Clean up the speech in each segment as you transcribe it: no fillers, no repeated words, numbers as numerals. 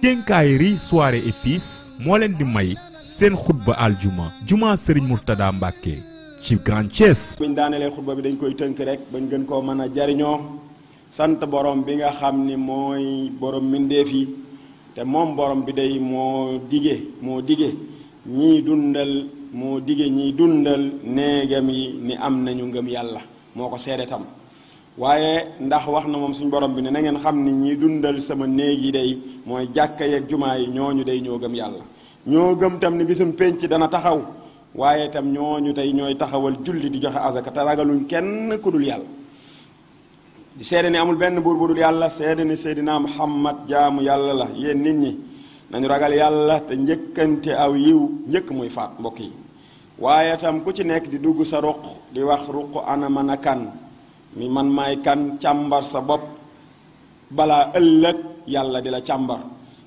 Quincaillerie Soirée et Fils moo leen di may seen xutba aljuma juma Serigne Mourtada Mbacke ci Grand Thiès. buñ daanelee xutba bi dañ koy tënk rek bañ gën koo mën a jariñoo sant borom bi nga xam ni mooy borom mbindeef yi te moom borom bi day moo dige ñiy dundal moo dige ñiy dundal néegam yi ni am nañu ngëm yàlla moo ko seede tam waaye ndax wax na moom suñu borom bi ne na ngeen xam ni ñiy dundal sama néeg yi day mooy jàkka yeeg jumaa yi ñooñu day ñoo gëm yàlla ñoo gëm tam ni bisum penc dana taxaw waaye tam ñooñu tey ñooy taxawal julli di joxe azaka te ragaluñ kenn ku dul yàlla di seede ni amul benn buur bu dul yàlla seede ni seydina Muhammad jaamu yàlla la yéen nit ñi nañu ragal yàlla te njëkkante aw yiw njëkk muy faat mbokk yi waaye tam ku ci nekk di dugg sa ruq di wax ruq ana man a kan mi man maay kan càmbar sa bopp balaa ëllëg yàlla di la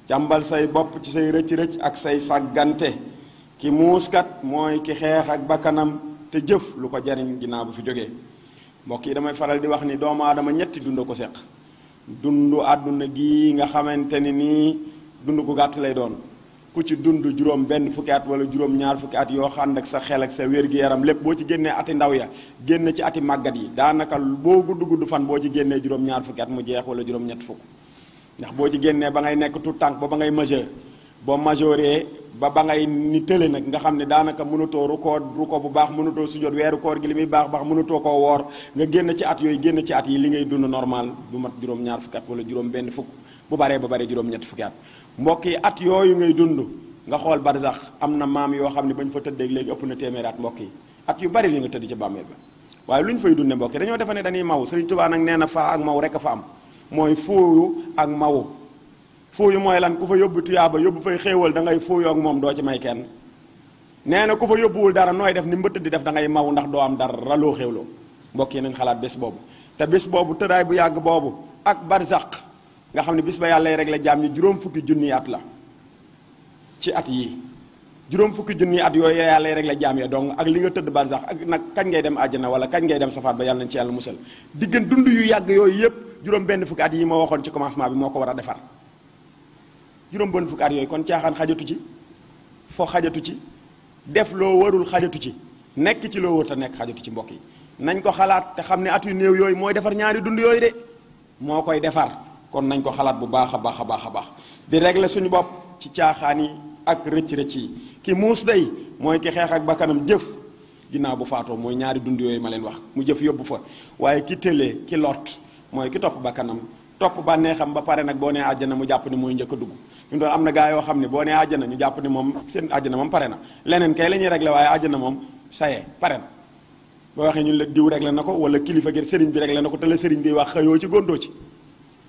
càmbal say bopp ci say rëcc-rëcc ak say sàggante ki muuskat mooy ki xeex ak bakkanam te jëf lu ko jariñ ginnaaw bu fi jógee mbokk yi damay faral di wax ni doomu aadama ñetti dund ko seq dundu àdduna gi nga xamante ni nii dund gu gàtt lay doon ku ci dund juróom benn fukki at wala juróom ñaar fukki at yoo xam ak sa xel ak sa wér-gi-yaram lépp boo ci génnee ati ndaw ya génn ci ati màggat yi daanaka boo gudd fan boo ci génnee juróom ñaar fukki at mu jeex wala juróom ñett fukk ndax boo ci génnee ba ngay nekk tout tànk ba ngay majeur boo majeuree ba ngay ni tële nag nga xam ne daanaka mënutoo ruko bu baax mënutoo sujjóot weeru koor gi li muy baax mënutoo koo woor nga génn ci at yooyu génn ci at yi li ngay dund normal bu mat juróom ñaar fukki at wala juróom benn fukk bu baree ba bare juróom ñett fukki at mbokk yi at yooyu ngay dund nga xool barzax am na maam yoo xam ne bañ fa tëddeeg léegi ëpp na téeméeri at mbokk yi at yu bari li nga tëdd ci bàmmeel ba waaye lu ñu fay dunde mbokk yi dañoo defe ne dañuy maw Sëriñ Tuubaa nag nee na faa ak maw rek a fa am mooy fooyu ak mawu fooyu mooy lan ku fa yóbbu tuyaaba yóbbu fay xéewal da ngay fooyu ak moom doo ci may kenn nee na ku fa yóbbuwul dara nooy def ni mbëtt di def da ngay maw ndax doo am dara loo xéewloo mbokk yi nañ xalaat bés boobu te bés boobu tëraay bu yàgg boobu ak barzax nga xam ne bis ba yàlla rek la jaam ñi juróom fukki junni at la ci at yii juróom fukki junni at yooyu yàlla rek la jaam ya donc ak li nga tëdd barzax ak nag kañ ngay dem àjjana wala kañ ngay dem safaat ba yàlla nañ ci yàlla musal diggan dund yu yàgg yooyu yëpp juróom benn fukki at yi ma waxoon ci commencement bi moo ko war a defar juróom benn fukki at yooyu kon caaxaan xajatu ci foo xajatu ci def loo warul xajatu ci nekk ci loo wër te nekk xajatu ci mbokk yi nañ ko xalaat te xam ne at yu néew yooyu mooy defar ñaari dund yooyu de moo koy defar kon nañ ko xalaat bu baax a baax di régler suñu bopp ci caaxaan yi ak rëcc-rëcc yi ki muus day mooy ki xeex ak bakkanam jëf ginnaaw bu faatoo mooy ñaari dund yooyu ma leen wax mu jëf yóbbu fa waaye ki tëlee ki lot mooy ki topp bakkanam topp bànneexam ba pare nag boo nee àjjana mu jàpp ni mooy njëkk a dugg fi mu doon am na gaa yoo xam ne boo nee àjjana ñu jàpp ni moom seen àjjana moom pare na leneen kay la ñuy régler waaye àjjana moom saye pare na boo waxee ñun la diw régler na ko wala kilifa gi sëriñ bi régler na ko te la sëriñ bi wax xëyoo ci góndoo ci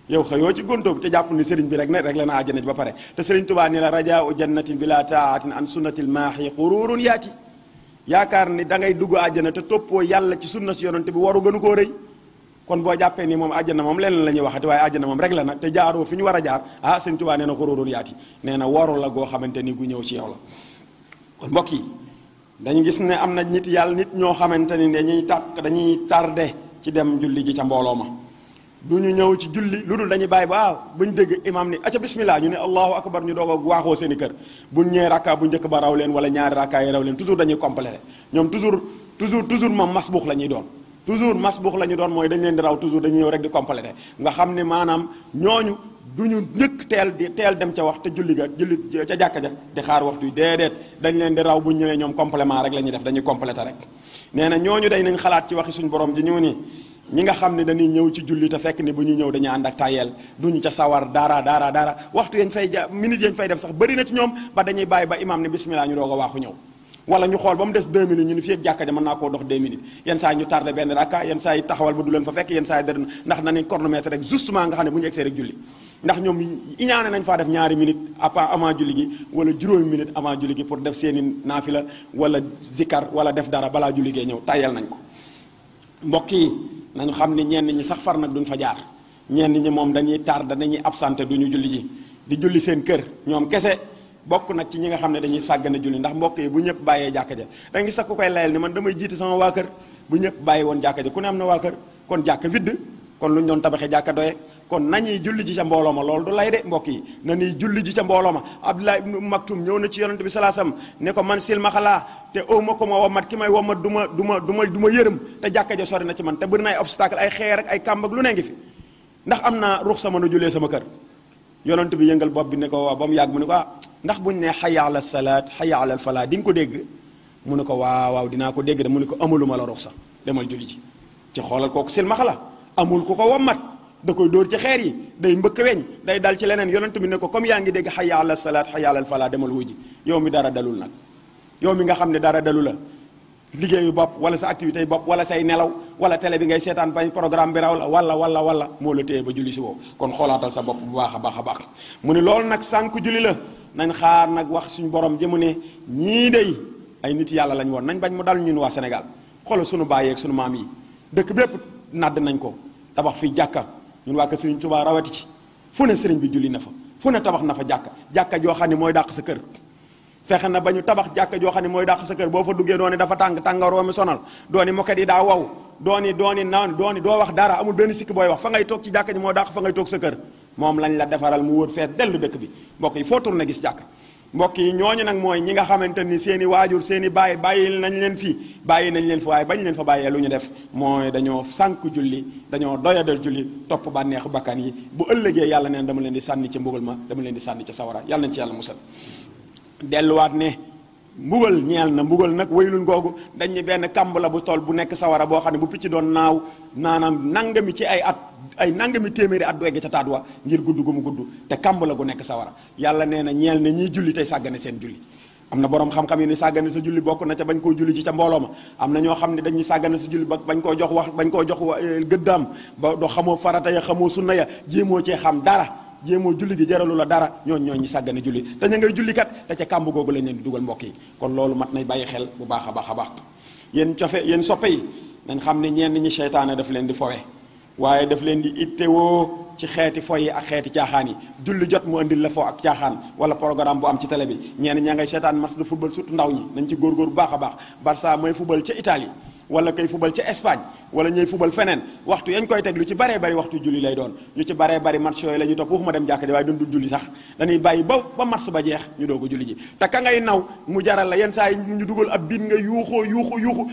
yow xëyoo ci góntoo te jàpp ni sëriñ bi rek ne régler na àjjana ji ba pare te sëriñ Tuubaa ni la rajaau jannatin bila taatin an sunnatil maahi xururun yaati yaakaar ni da ngay dugg àjjana te toppoo yàlla ci sunna si yonante bi waru gënu koo rëy kon boo jàppee ni moom àjjana moom leneen la ñuy waxati waaye àjjana moom régler na te jaaroo fi ñu war a jaar ah sëriñ Tuubaa nee na xururun yaati nee na waru la goo xamante ni gu ñëw ci yow la kon mbokk yi dañu gis ne am na nit yàlla nit ñoo xamante ni dañuy tardé ci dem julli ji ca mbooloo ma du ñu ñëw ci julli lu dul dañuy bàyyi ba buñ dégg imam ni aca bismillah ñu ne allahu akbar ñu doog a waaxoo seen i kër buñ ñëwee rakka bu njëkk ba raw leen wala ñaari rakka yi raw leen toujours dañuy complété ñoom toujours moom masbuux la ñuy doon toujours masbuux la ñu doon mooy dañ leen di raw toujours dañuy ñëw rek di complété nga xam ne maanaam ñooñu du ñu njëkk teel dem ca wax te julli ca jàkka ja di xaar waxtu yi déedéet dañ leen di raw buñ ñëwee ñoom complément rek la ñuy def dañuy complété rek nee na ñooñu day nañ xalaat ci waxi suñu borom ji ñu ni ñi nga xam ne dañuy ñëw ci julli te fekk ni bu ñuy ñëw dañuy ànd ak tayel duñu ca sawar dara waxtu yañ fay minute yañ fay def sax bëri na ci ñoom ba dañuy bàyyi ba imam ne bismillah ñu doog a waaxu ñëw wala ñu xool ba mu des 2 minutes ñu ni fii ak jàkka ja mën naa koo dox 2 minutes yenn saa yi ñu tardé benn rakka yenn saa yi taxawal ba du leen fa fekk yenn saa yi ndax nañu chronomètre rek justement nga xam ne bu ñu egsee rek julli ndax ñoom iñaane nañ faa def ñaari minutes avant julli gi wala juróomi minutes avant julli gi pour def seeni naafila wala zikar wala def dara balaa julli gee ñëw tayel nañ ko mbokk yi nañu xam ni ñenn ñi sax far nag duñ fa jaar ñenn ñi moom dañuy tardé dañuy absenté duñu julli ji di julli seen kër ñoom kese bokk nag ci ñi nga xam ne dañuy sàggane julli ndax mbokk yi bu ñëpp bàyyee jàkka ja da nga gis sax ku koy layal ni man damay jiite sama waa kër bu ñëpp bàyyi woon jàkka ja ku ne am na waa kër kon jàkka vide kon lu ñu doon tabaxee jàkka doye kon nañuy julli ji ca mbooloo ma loolu du lay de mbokk yi nañuy julli ji ca mbooloo ma Abdullah ibnu Maktum ñëw na ci yonent bi salaasam ne ko man silmaxalaa te aw ma ko ma womat ki may womat du ma yërëm te jàkka ja sori na ci man te bëri na ay obstacle ay xeer ak ay kàmb ak lu ne ngi fi ndax am naa ruux sama nu jullee sama kër yonent bi yëngal bopp bi ne ko waaw ba mu yàgg mu ne ko ndax buñ ne hayya ala salaat hayya ala falaa di nga ko dégg mu ne ko waaw dinaa ko dégg de mu ne ko amuluma la ruux sax demal julli ji ci xoolal kooku silmaxa la amul ku ko womat da koy dóor ci xeer yi day mbëkk weñ day dal ci leneen yonent bi ne ko comme yaa ngi dégg hayya ala salaat hayya ala falaa demal wuji yow mi dara dalul nag yow mi nga xam ne dara dalu la liggéeyu bopp wala sa activité yi bopp wala say nelaw wala télé bi ngay seetaan bañ programme bi raw la wala moo la téye ba julli si woo kon xoolaatal sa bopp bu baax a baax mu ne loolu nag sànq julli la nañ xaar nag wax suñu borom ji mu ne ñii day ay nit yàlla lañ woon nañ bañ mu dal ñun waa Sénégal xoolal suñu baay ak suñu maam yi dëkk bépp nadd nañ ko tabax fii jàkka ñun waa kër Sëriñ Tuubaa rawati ci fu ne sëriñ bi julli na fa fu ne tabax na fa jàkka joo xam ne mooy dàq sa kër fexe na ba ñu tabax jàkka joo xam ne mooy dàq sa kër boo fa duggee dooni dafa tàngoor mi sonal dooni moket yi daa wow dooni doo wax dara amul benn sikki booy wax fa ngay toog ci jàkka ji moo dàq fa ngay toog sa kër moom lañ la defaral mu wër fees dellu dëkk bi mbokk yi foo tourné gis jàkka mbokk yi ñooñu nag mooy ñi nga xamante ni seen i waajur seen i bàyyi nañ leen fi waaye bañ leen fa bàyyee lu ñu def mooy dañoo sànk julli dañoo doyadal julli topp bànneexu bakkan yi bu ëllëgee yàlla neen dama leen di sànni ci mbugal ma dama leen di sànni ci sawara yàlla nañ ci yàlla musal delluwaat ne mbugal ñeel na mbugal nag waylun googu dañ ni benn kàmb la bu tool bu nekk sawara boo xam ne bu picc doon naaw maanaam nangami ci ay nangami téeméeri at du egg ca taat wa ngir gudd gu mu gudd te kàmb la gu nekk sawara yàlla nee na ñeel na ñiy julli tey sàggane seen julli am na boroom xam-xam yi ni sàggane sa julli bokk na ca bañ koo julli ci ca mbooloo ma am na ñoo xam ne dañuy sàggane sa julli ba bañ koo jox gëddaam ba doo xamoo farata ya xamoo sunna ya jéemoo cee xam dara jéemoo julli gi jaralu la dara ñooñ ñi sàggane julli te ña ngay julli kat te ca kàmb googu lañ leen di dugal mbokk yi kon loolu mat nay bàyyi xel bu baax a baax yéen soppe yi nañ xam ne ñenn ñi seytaane daf leen di fowe waaye daf leen di ittewoo ci xeeti fo yi ak xeeti caaxaan yi julli jot mu andil la fo ak caaxaan wala programme bu am ci télé bi ñenn ñaa ngay seetaan match de football surtout ndaw ñi nañ ci góorgóor bu baax a baax Barça mooy football ca Italie wala kay fubal ca Espagne wala ñuy fubal feneen waxtu yañ koy teg lu ci baree bari waxtu julli lay doon lu ci baree bari match yooyu la ñuy topp waxuma dem jàkka ji waaye dundul julli sax dañuy bàyyi ba match ba jeex ñu doog a julli ji te ka ngay naw mu jaral la yenn saa yi ñu dugal ab biit nga yuuxu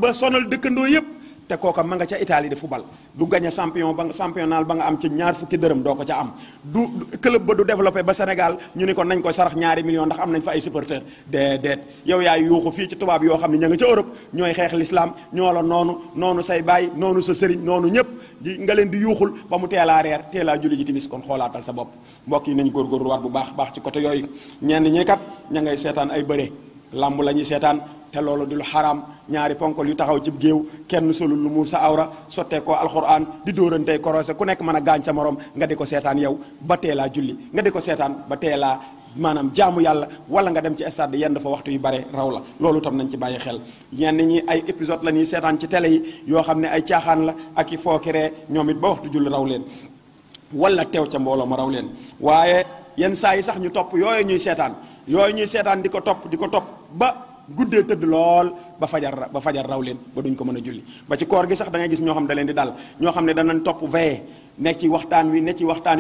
ba sonal dëkkandoo yépp te kooka ma nga ca Italie de football du gagné championnat ba nga am ci ñaar fukki dërëm doo ko ca am du club ba du développé ba Sénégal ñu ni ko nañ ko sarax 2 millions ndax am nañ fa ay supporters déedéet yow yaay yuuxu fii ci tubaab yoo xam ne ña nga ca Europe ñooy xeex l'islam ñoo la noonu say baay noonu sa sëriñ noonu ñëpp nga leen di yuuxul ba mu teelaa reer teelaa julli ji timis kon xoolaatal sa bopp mbokk yi nañ góorgóorluwaat bu baax ci côté yooyu ñenn ñi kat ña ngay seetaan ay bëre lamb la ñuy seetaan te loolu di lu xaraam ñaari ponkol yu taxaw ci géew kenn solul lu muur sa awra sottee ko alxuraan di dóorantey korosé ku nekk mën a gaañ sa morom nga di ko seetaan yow ba teelaa julli nga di ko seetaan ba teelaa maanaam jaamu yàlla wala nga dem ci stade yenn dafa waxtu yu bare raw la loolu tam nañ ci bàyyi xel ñenn ñi ay épisode la ñuy seetaan ci télé yi yoo xam ne ay caaxaan la ak i fookiree ñoom it ba waxtu julli raw leen wala teew ca mbooloo ma raw leen waaye yenn saa yi sax ñu topp yooyu ñuy seetaan di ko topp ba guddee tëdd lool ba fajar raw leen ba duñ ko mën a julli ba ci koor gi sax da ngay gis ñoo xam da leen di dal ñoo xam ne danañ topp veillé nekk ci waxtaan wi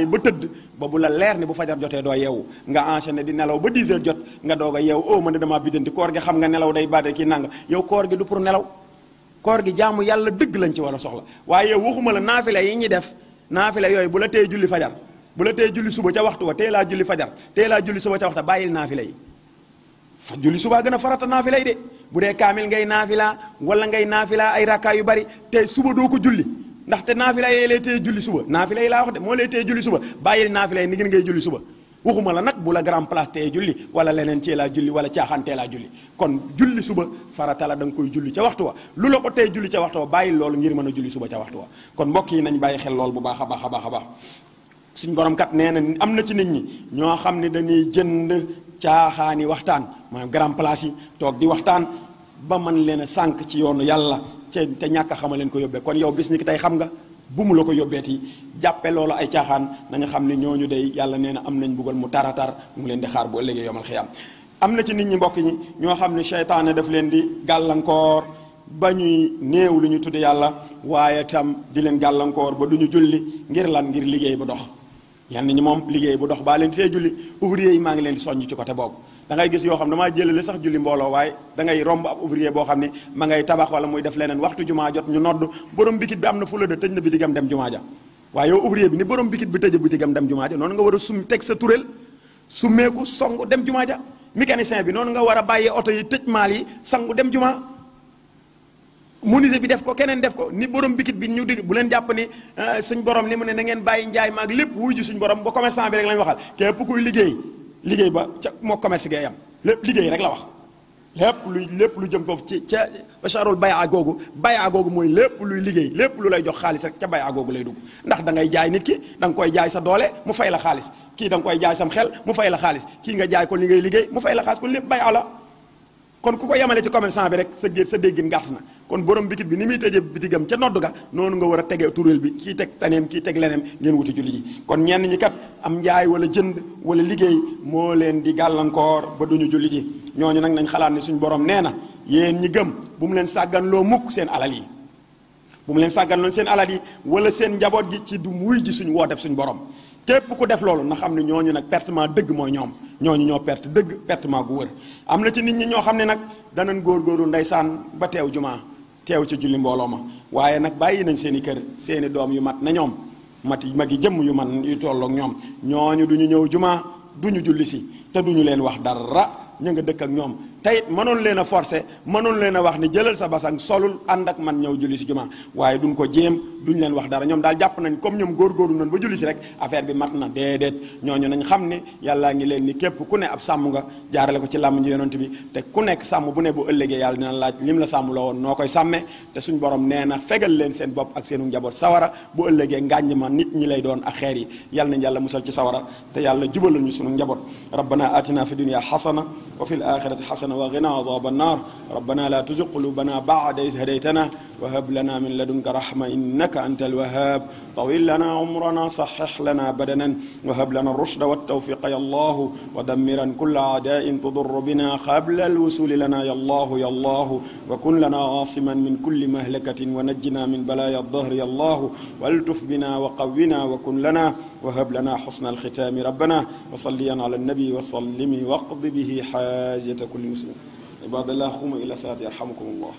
ba tëdd ba bu la leer ne bu fajar jotee doo yeewu nga enchaîné di nelaw ba 10 heures jot nga doog a yeewu man de damaa biddanti koor gi xam nga nelaw day bade kii nanga yow koor gi du pour nelaw koor gi jaamu yàlla dëgg lañ ci war a soxla waaye yow waxuma la naafila yi ñuy def naafila yooyu bu la tee julli fajar bu la tee julli suba ca waxtu wa tee laa julli fajar tee laa julli suba ca waxtu bàyyil naafila yi julli suba gën a farata naafila yi de bu dee kaamil ngay naafila wala ngay naafila ay rakkaa yu bari te suba doo ko julli ndaxte naafila yi lay tee julli suba naafila yi laa wax de moo lay tee julli suba bàyyil naafila yi ni ngeen ngay julli suba waxuma la nag bu la grand place tee julli wala leneen tee laa julli wala caaxaan tee laa julli kon julli suba farata la da nga koy julli ca waxtu wa lu la ko tee julli ca waxtu wa bàyyil loolu ngir mën a julli suba ca waxtu wa kon mbokk yi nañ bàyyi xel loolu bu baax a baax suñ borom kat nee na am na ci nit ñi ñoo xam ne dañuy jënd caaxaani waxtaan maanaam grand place yi toog di waxtaan ba man leen a sànq ci yoonu yàlla te ñàkk a xama leen ko yóbbee kon yow bis ni ki tey xam nga bu mu la ko yóbbeeti jàppe loolu ay caaxaan nañu xam ne ñooñu day yàlla nee na am nañ buggal mu taratar mu leen di xaar bu ëllëgee yomal xiyaam am na ci nit ñi mbokk ñi ñoo xam ne seytaane daf leen di gàllankoor ba ñuy néew lu ñu tudde yàlla waaye tam di leen gàllankoor ba du ñu julli ngir lan ngir liggéey bu dox yenn ñi moom liggéey bu dox baa leen tee julli ouvrier yi maa ngi leen di soññ ci côté boobu da ngay gis yoo xam damaa jëlale sax julli mbooloo waaye da ngay romb ab ouvrier boo xam ne ma ngay tabax wala muy def leneen waxtu jumaa jot ñu nodd borom bikit bi am na fula de tëj na bitigam dem jumaa ja waaye yow ouvrier bi ni borom bikit bi tëj bitigam dem jumaa ja noonu nga war a sum teg sa turel summeeku song dem jumaa ja mécanicien bi noonu nga war a bàyyee oto yi tëj maal yi sangu dem jumaa menuisier bi def ko keneen def ko ni borom bikit bi ñu digg bu leen jàpp ni suñ borom li mu ne na ngeen bàyyi njaay maag lépp wuy ji suñ borom ba commerçant bi rek lañ waxal képp kuy liggéey ba ca moo commerce gay am lépp liggéey rek la wax lépp lu jëm foofu ci ca basharul bayaa googu mooy lépp luy liggéey lépp lu lay jox xaalis rek ca bayaa googu lay dugg ndax da ngay jaay nit ki da nga koy jaay sa doole mu fay la xaalis kii da nga koy jaay sam xel mu fay la xaalis kii nga jaay ko li ngay liggéey mu fay la xaalis kon lépp bayaa la kon ku ko yemale ci commerçant bi rek sa déggin gàtt na kon borom bikit bi ni muy tëjee bitigam ca nodd ga noonu nga war a tege turéel bi kii teg taneem kii teg leneem ngeen wuti julli ji kon ñenn ñi kat am njaay wala jënd wala liggéey moo leen di gàllankoor ba duñu julli ji ñooñu nag nañ xalaat ni suñu borom nee na yéen ñi gëm bu mu leen sàgganloo mukk seen alal yi bu mu leen sàgganloo seen alal yi wala seen njaboot gi ci du muy ji suñu wooteb suñu borom képp ku def loolu na xam ne ñooñu nag pertement dëgg mooy ñooñu ñoo perte dëgg pertement gu wër am na ci nit ñi ñoo xam ne nag danañ góorgóorlu ndeysaan ba teew jumaa teew ci julli mbooloo ma waaye nag bàyyi nañ seen i kër seen i doom yu mat na ñoom magi jëmm yu man yu tolloog ñoom ñooñu duñu ñëw jumaa duñu julli si te duñu leen wax dara ñu nga dëkk ak ñoom tey mënoon leen a forcé mënoon leen a wax ni jëlal sa basang solul ànd ak man ñëw julli si jumaa waaye duñ ko jéem duñ leen wax dara ñoom daal jàpp nañ comme ñoom góorgóorlu nañ ba julli si rek affaire bi mat na déedéet ñooñu nañ xam ne yàllaa ngi leen ni képp ku ne ab sàmm nga jaarale ko ci làmm ñu yonent bi te ku nekk sàmm bu ne bu ëllëgee yàlla dina laaj lim la sàmm la woon noo koy sàmmee te suñ borom nee na fegal leen seen bopp ak seenu njaboot sawara bu ëllëgee ngàññ ma nit ñi lay doon ak xeer yi yàlla nañ yàlla musal ci sawara te yàlla jubalal ñu sunu njaboot rabbana atina fi dunya hasana wa fil akhirati hasana wa qina adhaban nar rabbana la tuzigh qulubana ba'da idh hadaytana wa hab lana min ladunka rahma innaka antal wahhab tawil lana umrana sahhih lana badanan wa hab lana ar-rushda wat tawfiqa ya Allah wa dammiran kulla a'da'in tudur bina qabla al-wusul lana ya Allah wa kun lana asiman min kulli mahlakatin wa najjina min balaya ad-dahr ya Allah waltuf bina wa qawwina wa kun lana wa hab lana husna al-khitam rabbana wa salliyan ala an-nabi wa sallimi waqdi bihi hajata kulli muslim ibadallah qumu ila salati yarhamukum Allah